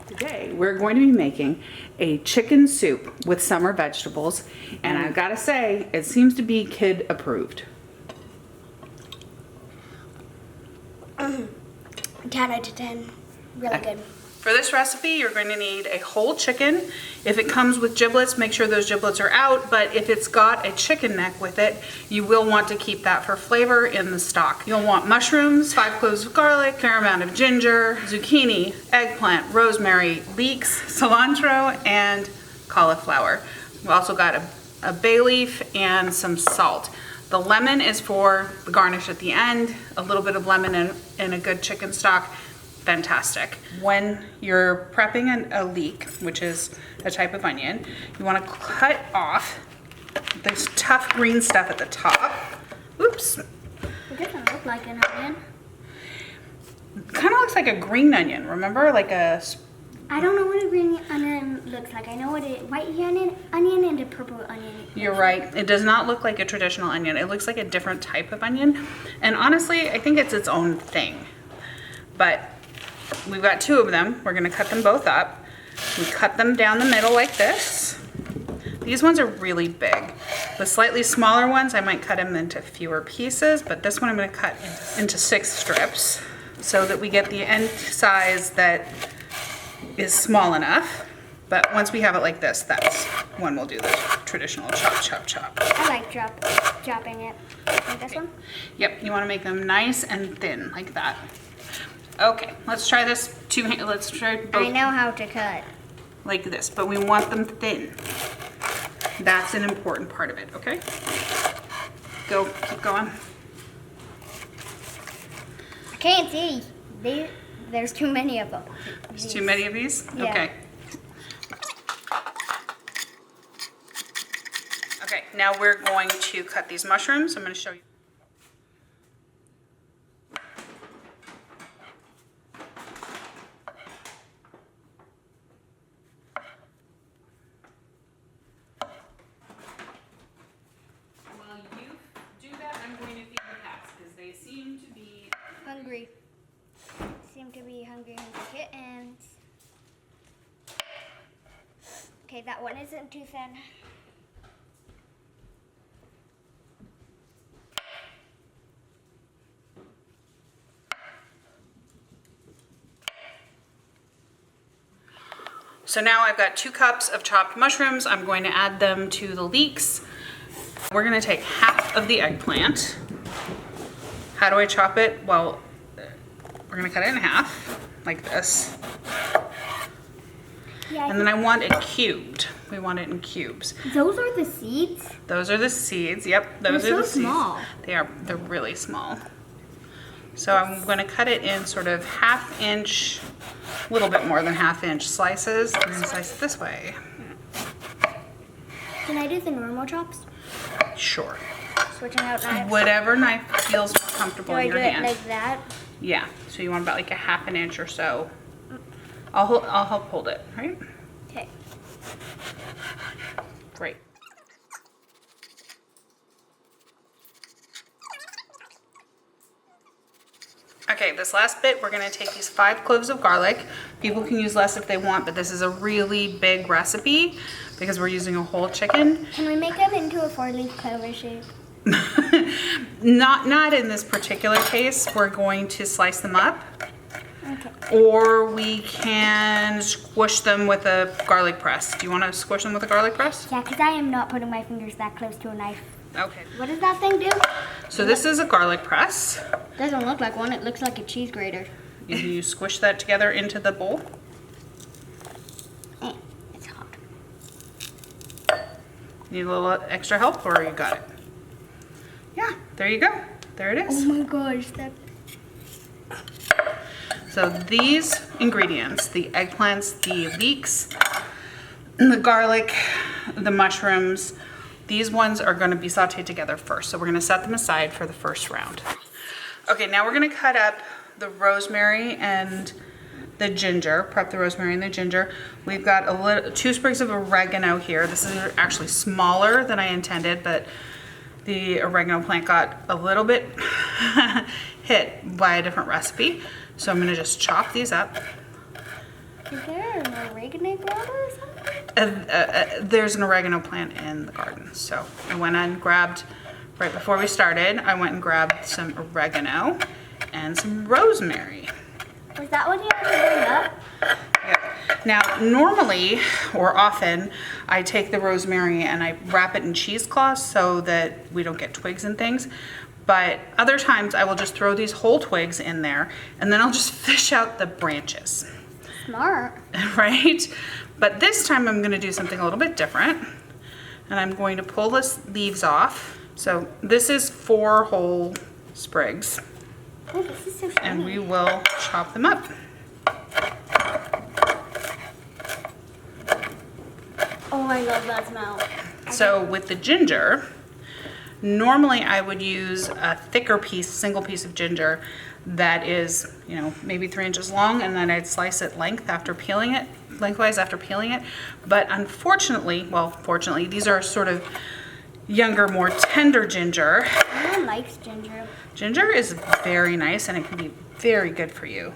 Today we're going to be making a chicken soup with summer vegetables, and I've got to say it seems to be kid approved. 10 out of 10. Really good. For this recipe, you're going to need a whole chicken. If it comes with giblets, make sure those giblets are out, but if it's got a chicken neck with it, you will want to keep that for flavor in the stock. You'll want mushrooms, 5 cloves of garlic, a fair amount of ginger, zucchini, eggplant, rosemary, leeks, cilantro, and cauliflower. We've also got a bay leaf and some salt. The lemon is for the garnish at the end, a little bit of lemon in a good chicken stock. Fantastic. When you're prepping a leek, which is a type of onion, you want to cut off this tough green stuff at the top. Oops. It doesn't look like an onion. Kind of looks like a green onion, remember? Like a... I don't know what a green onion looks like. I know what a white onion and a purple onion. You're right. It does not look like a traditional onion. It looks like a different type of onion. And honestly, I think it's its own thing. But we've got 2 of them. We're going to cut them both up. We cut them down the middle like this. These ones are really big. The slightly smaller ones, I might cut them into fewer pieces, but this one I'm going to cut into 6 strips so that we get the end size that is small enough. But once we have it like this, that's when we'll do the traditional chop, chop, chop. I like chopping it. Like this one? Yep, you want to make them nice and thin like that. Okay, let's try this let's try both. I know how to cut. Like this, but we want them thin. That's an important part of it, okay? Go, keep going. I can't see. There's too many of them. There's too many of these? Yeah. Okay. Okay, now we're going to cut these mushrooms. I'm going to show you. Hungry. Seem to be hungry kittens. Okay, that one isn't too thin. So now I've got 2 cups of chopped mushrooms. I'm going to add them to the leeks. We're going to take half of the eggplant. How do I chop it? Well, we're going to cut it in half like this. Yeah, and then I want it cubed. We want it in cubes. Those are the seeds? Those are the seeds. Yep, those are the seeds. They're so small. They're really small. So I'm going to cut it in sort of 1/2 inch, a little bit more than 1/2 inch slices. I'm going to slice it this way. Can I do the normal chops? Sure. Switching out knives. Whatever knife feels more comfortable in your hand. Do I do it like that? Yeah. So you want about like 1/2 inch or so. I'll help hold it, right? Okay. Great. Okay, this last bit, we're going to take these 5 cloves of garlic. People can use less if they want, but this is a really big recipe because we're using a whole chicken. Can we make them into a 4-leaf clover shape? Not in this particular case. We're going to slice them up. Okay. Or we can squish them with a garlic press. Do you want to squish them with a garlic press? Yeah, because I am not putting my fingers that close to a knife. Okay. What does that thing do? So this is a garlic press. Doesn't look like one. It looks like a cheese grater. And you squish that together into the bowl. It's hot. Need a little extra help, or you got it? Yeah, there you go. There it is. Oh my gosh, that. So these ingredients, the eggplants, the leeks, the garlic, the mushrooms, these ones are going to be sauteed together first. So we're going to set them aside for the first round. Okay, now we're going to cut up the rosemary and the ginger. Prep the rosemary and the ginger. We've got 2 sprigs of oregano here. This is actually smaller than I intended, but the oregano plant got a little bit hit by a different recipe. So I'm going to just chop these up. Is there an oregano plant or something? There's an oregano plant in the garden. So I went and grabbed, right before we started, I went and grabbed some oregano and some rosemary. Was that what you had to bring up? Yep. Now, normally or often, I take the rosemary and I wrap it in cheesecloth so that we don't get twigs and things. But other times I will just throw these whole twigs in there and then I'll just fish out the branches. Smart. Right? But this time I'm going to do something a little bit different. And I'm going to pull the leaves off. So this is 4 whole sprigs. Oh, this is so shiny. And we will chop them up. Oh, I love that smell. So with the ginger, normally I would use a thicker piece, single piece of ginger that is, you know, maybe 3 inches long, and then I'd slice it lengthwise after peeling it. But unfortunately, well, fortunately, these are sort of younger, more tender ginger. No one likes ginger. Ginger is very nice and it can be very good for you.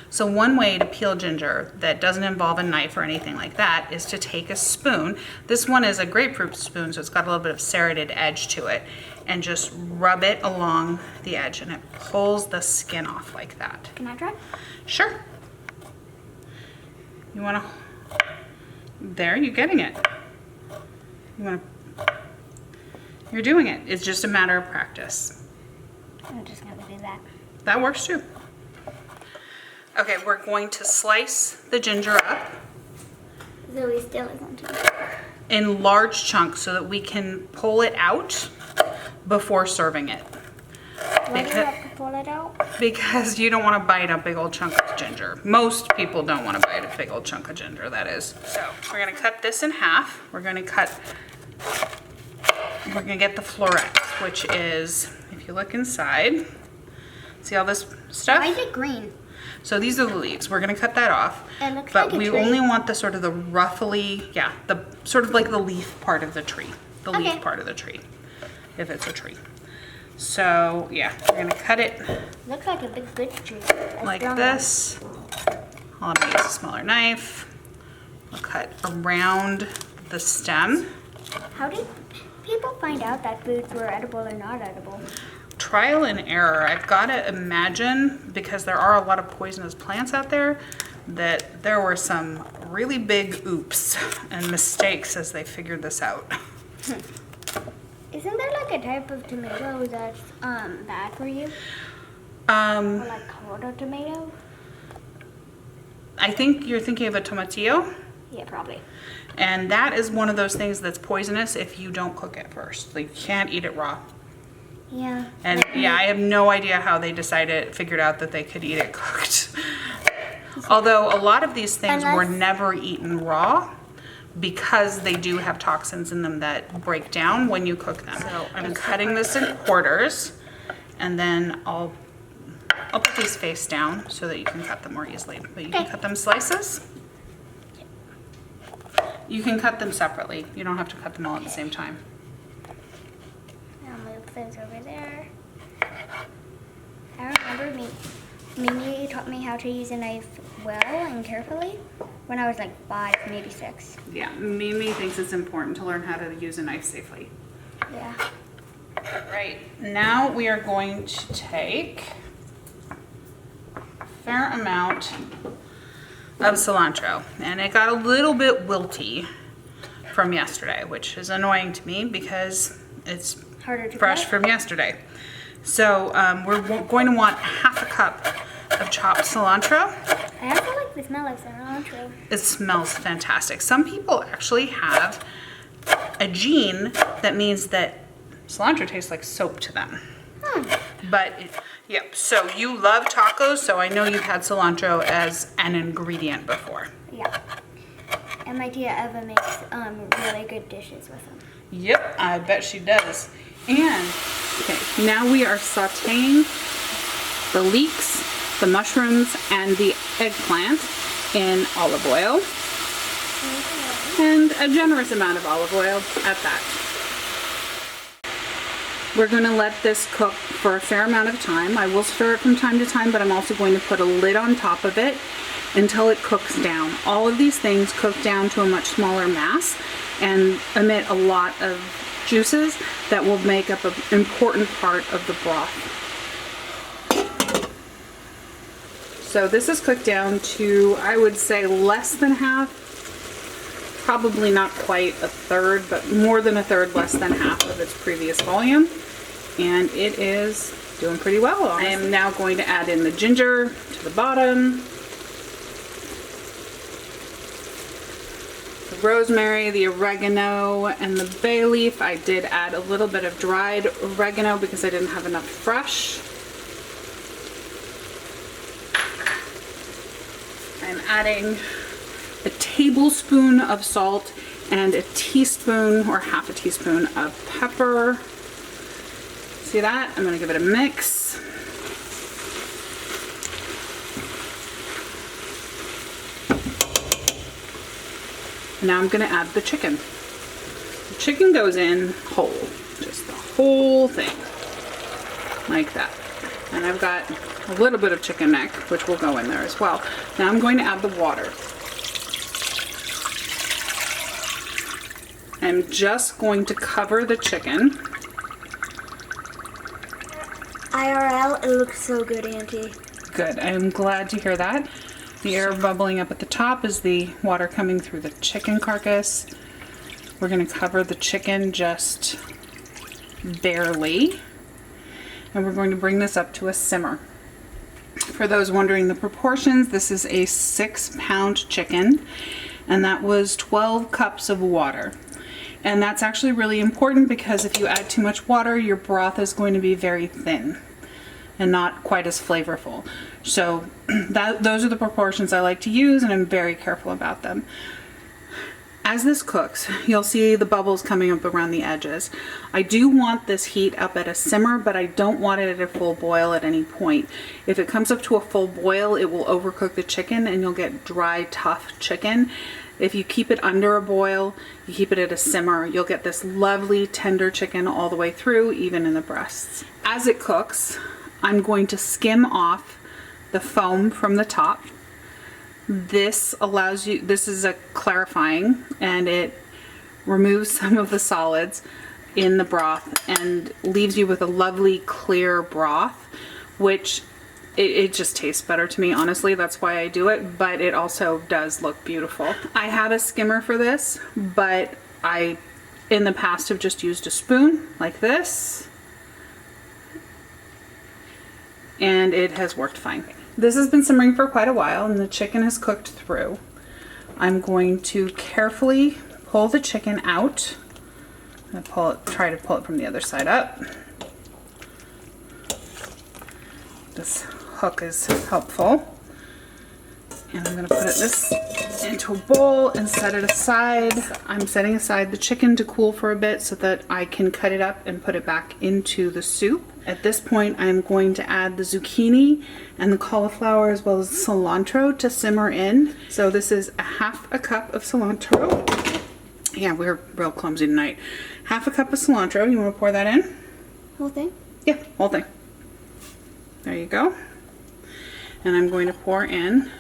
So one way to peel ginger that doesn't involve a knife or anything like that is to take a spoon. This one is a grapefruit spoon, so it's got a little bit of serrated edge to it, and just rub it along the edge and it pulls the skin off like that. Can I try? Sure. You want to, there, you're getting it. You want to, you're doing it. It's just a matter of practice. I'm just going to do that. That works too. Okay, we're going to slice the ginger up Zoe still isn't. in large chunks so that we can pull it out before serving it. Why do you have to pull it out? Because you don't want to bite a big old chunk of ginger. Most people don't want to bite a big old chunk of ginger, that is. So we're going to cut this in half. We're going to get the florets, which is, if you look inside, see all this stuff? Why is it green? So these are the leaves. We're going to cut that off. It looks but like a we tree. only want the sort of the roughly, yeah, the sort of like the leaf part of the tree. The Okay. leaf part of the tree, if it's a tree. So yeah, we're going to cut it Looks like a big good tree. like this. I'll have to use a smaller knife. I'll cut around the stem. How did people find out that foods were edible or not edible? Trial and error. I've got to imagine, because there are a lot of poisonous plants out there, that there were some really big oops and mistakes as they figured this out. Isn't there like a type of tomato that's bad for you? Or like colorado tomato? I think you're thinking of a tomatillo, Yeah, probably. and that is one of those things that's poisonous if you don't cook it first. Like, you can't eat it raw. Yeah. And yeah, I have no idea how they figured out that they could eat it cooked. Although a lot of these things were never eaten raw because they do have toxins in them that break down when you cook them. So I'm cutting this in quarters, and then I'll put these face down so that you can cut them more easily. But you can cut them slices. You can cut them separately. You don't have to cut them all at the same time. I'll move those over there. I remember Mimi taught me how to use a knife well and carefully when I was like 5, maybe 6. Yeah, Mimi thinks it's important to learn how to use a knife safely. Yeah. Right, now we are going to take a fair amount of cilantro, and it got a little bit wilty from yesterday, which is annoying to me because it's Harder to fresh cut. from yesterday. So we're going to want 1/2 cup of chopped cilantro. I also like the smell of cilantro. It smells fantastic. Some people actually have a gene that means that cilantro tastes like soap to them. But, yep, so you love tacos, so I know you've had cilantro as an ingredient before. Yeah. And my tia Eva makes really good dishes with them. Yep, I bet she does. And, okay, now we are sauteing the leeks, the mushrooms, and the eggplant in olive oil. And a generous amount of olive oil at that. We're going to let this cook for a fair amount of time. I will stir it from time to time, but I'm also going to put a lid on top of it until it cooks down. All of these things cook down to a much smaller mass and emit a lot of juices that will make up an important part of the broth. So this is cooked down to, I would say, less than half, probably not quite a third, but more than a third, less than half of its previous volume. And it is doing pretty well, honestly. I am now going to add in the ginger to the bottom, the rosemary, the oregano, and the bay leaf. I did add a little bit of dried oregano because I didn't have enough fresh. I'm adding a tablespoon of salt and a teaspoon or half a teaspoon of pepper. See that? I'm gonna give it a mix. Now I'm gonna add the chicken. The chicken goes in whole, just the whole thing, like that. And I've got a little bit of chicken neck, which will go in there as well. Now I'm going to add the water. I'm just going to cover the chicken. IRL, it looks so good, Auntie. Good, I'm glad to hear that. The air bubbling up at the top is the water coming through the chicken carcass. We're going to cover the chicken just barely. And we're going to bring this up to a simmer. For those wondering the proportions, this is a 6-pound chicken, and that was 12 cups of water. And that's actually really important because if you add too much water, your broth is going to be very thin and not quite as flavorful. So those are the proportions I like to use, and I'm very careful about them. As this cooks, you'll see the bubbles coming up around the edges. I do want this heat up at a simmer, but I don't want it at a full boil at any point. If it comes up to a full boil, it will overcook the chicken and you'll get dry, tough chicken. If you keep it under a boil, you keep it at a simmer, you'll get this lovely tender chicken all the way through, even in the breasts. As it cooks, I'm going to skim off the foam from the top. This allows you, this is a clarifying, and it removes some of the solids in the broth and leaves you with a lovely clear broth, which it just tastes better to me, honestly. That's why I do it, but it also does look beautiful. I have a skimmer for this, but I in the past have just used a spoon like this, and it has worked fine. This has been simmering for quite a while and the chicken has cooked through. I'm going to carefully pull the chicken out. I'm gonna try to pull it from the other side up. This hook is helpful. And I'm gonna put this into a bowl and set it aside. I'm setting aside the chicken to cool for a bit so that I can cut it up and put it back into the soup. At this point, I'm going to add the zucchini and the cauliflower as well as cilantro to simmer in. So this is half a cup of cilantro. Yeah, we're real clumsy tonight. Half a cup of cilantro. You want to pour that in? Whole thing? Yeah, whole thing. There you go. And I'm going to pour in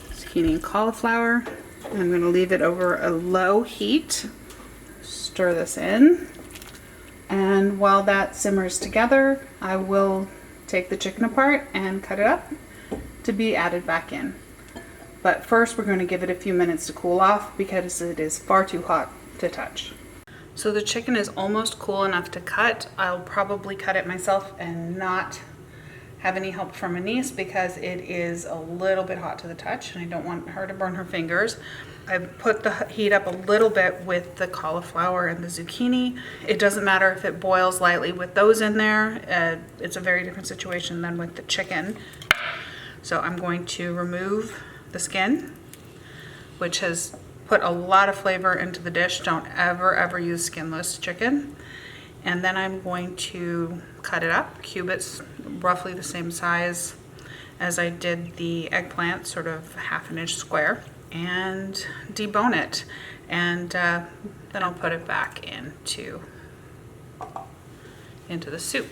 zucchini and cauliflower. I'm going to leave it over a low heat. Stir this in. And while that simmers together, I will take the chicken apart and cut it up to be added back in. But first we're going to give it a few minutes to cool off because it is far too hot to touch. So the chicken is almost cool enough to cut. I'll probably cut it myself and not have any help from my niece because it is a little bit hot to the touch and I don't want her to burn her fingers. I've put the heat up a little bit with the cauliflower and the zucchini. It doesn't matter if it boils lightly with those in there. It's a very different situation than with the chicken. So I'm going to remove the skin, which has put a lot of flavor into the dish. Don't ever use skinless chicken. And then I'm going to cut it up, cubits roughly the same size as I did the eggplant, sort of 1/2 inch square, and debone it. And then I'll put it back into the soup.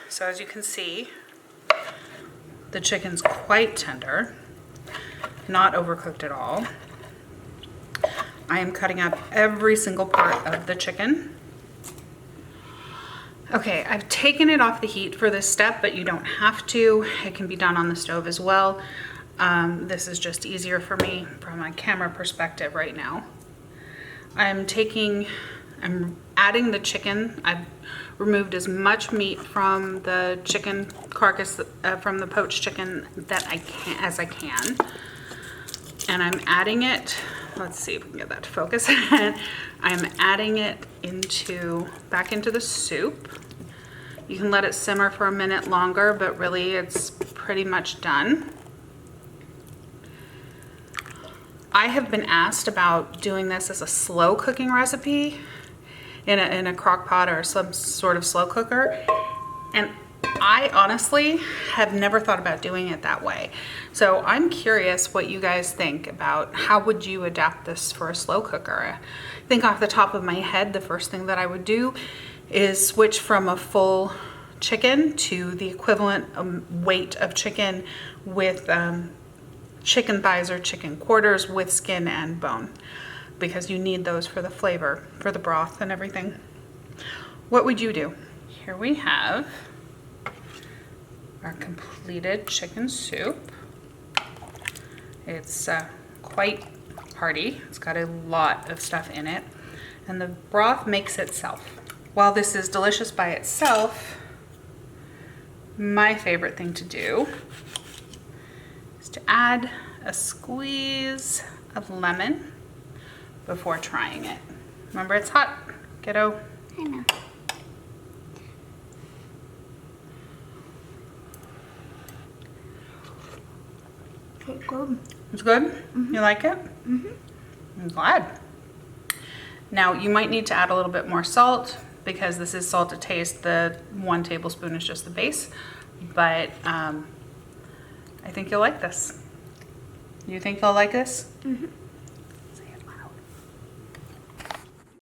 So as you can see, The chicken's quite tender, not overcooked at all. I am cutting up every single part of the chicken. Okay, I've taken it off the heat for this step, but you don't have to. It can be done on the stove as well. This is just easier for me from a camera perspective right now. I'm adding the chicken. I've removed as much meat from the chicken carcass, from the poached chicken as I can. And I'm adding it, let's see if we can get that to focus. I'm adding it back into the soup. You can let it simmer for a minute longer, but really it's pretty much done. I have been asked about doing this as a slow cooking recipe in a crock pot or some sort of slow cooker. And I honestly have never thought about doing it that way. So I'm curious what you guys think about how would you adapt this for a slow cooker. I think off the top of my head, the first thing that I would do is switch from a full chicken to the equivalent weight of chicken with chicken thighs or chicken quarters with skin and bone, because you need those for the flavor, for the broth and everything. What would you do? Here we have our completed chicken soup. It's quite hearty. It's got a lot of stuff in it, and the broth makes itself. While this is delicious by itself, my favorite thing to do is to add a squeeze of lemon before trying it. Remember, it's hot, kiddo. I know. It's good. It's good? Mm-hmm. You like it? Mm-hmm. I'm glad. Now, you might need to add a little bit more salt because this is salt to taste. The 1 tablespoon is just the base, but I think you'll like this. You think they'll like this? Mm-hmm.